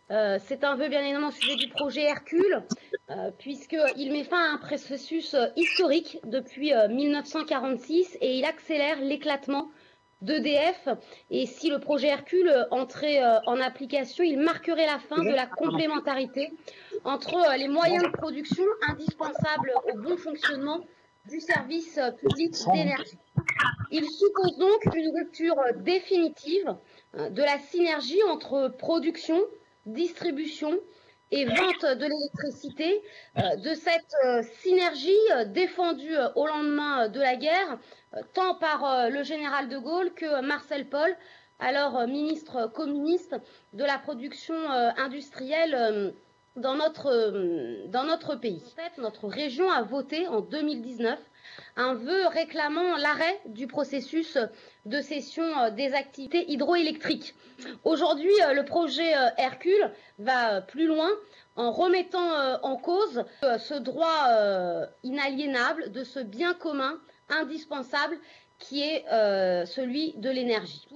C'est un peu bien évidemment au sujet du projet Hercule, puisqu'il met fin à un processus historique depuis 1946 et il accélère l'éclatement d'EDF. Et si le projet Hercule entrait en application, il marquerait la fin de la complémentarité entre les moyens de production indispensables au bon fonctionnement du service public d'énergie. Il suppose donc une rupture définitive de la synergie entre production, distribution et vente de l'électricité, de cette synergie défendue au lendemain de la guerre, tant par le général de Gaulle que Marcel Paul, alors ministre communiste de la production industrielle dans notre pays. En fait, notre région a voté en 2019 un vœu réclamant l'arrêt du processus de cession des activités hydroélectriques. Aujourd'hui, le projet Hercule va plus loin en remettant en cause ce droit inaliénable de ce bien commun indispensable qui est celui de l'énergie.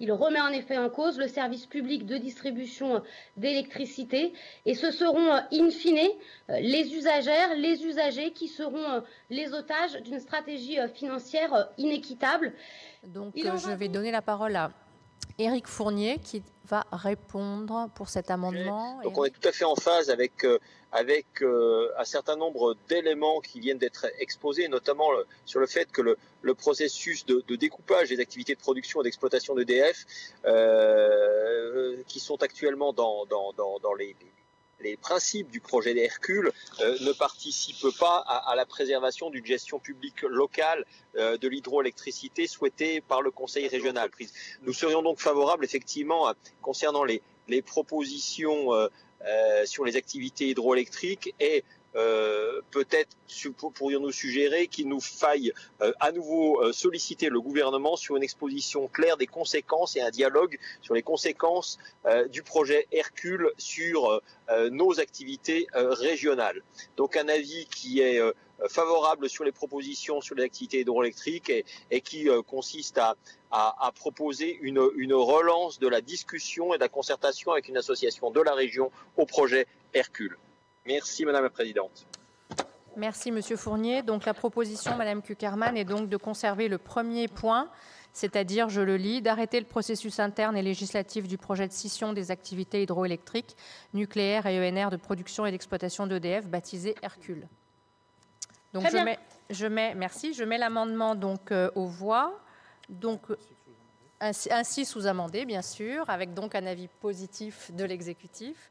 Il remet en effet en cause le service public de distribution d'électricité et ce seront in fine les usagères, les usagers qui seront les otages d'une stratégie financière inéquitable. Donc je vais donner la parole à Éric Fournier qui va répondre pour cet amendement. Donc on est tout à fait en phase avec un certain nombre d'éléments qui viennent d'être exposés, notamment sur le fait que le processus de découpage des activités de production et d'exploitation d'EDF, qui sont actuellement dans les principes du projet Hercule, ne participent pas à la préservation d'une gestion publique locale de l'hydroélectricité souhaitée par le Conseil régional. Nous serions donc favorables, effectivement, concernant les propositions sur les activités hydroélectriques et peut-être pourrions-nous suggérer qu'il nous faille à nouveau solliciter le gouvernement sur une exposition claire des conséquences et un dialogue sur les conséquences du projet Hercule sur nos activités régionales. Donc un avis qui est favorable sur les propositions sur les activités hydroélectriques et qui consiste à proposer une relance de la discussion et de la concertation avec une association de la région au projet Hercule. Merci Madame la Présidente. Merci Monsieur Fournier. Donc la proposition, Madame Cukierman, est donc de conserver le premier point, c'est-à-dire, je le lis, d'arrêter le processus interne et législatif du projet de scission des activités hydroélectriques, nucléaires et ENR de production et d'exploitation d'EDF, baptisé Hercule. Donc je mets l'amendement donc aux voix, donc ainsi sous-amendé bien sûr, avec donc un avis positif de l'exécutif.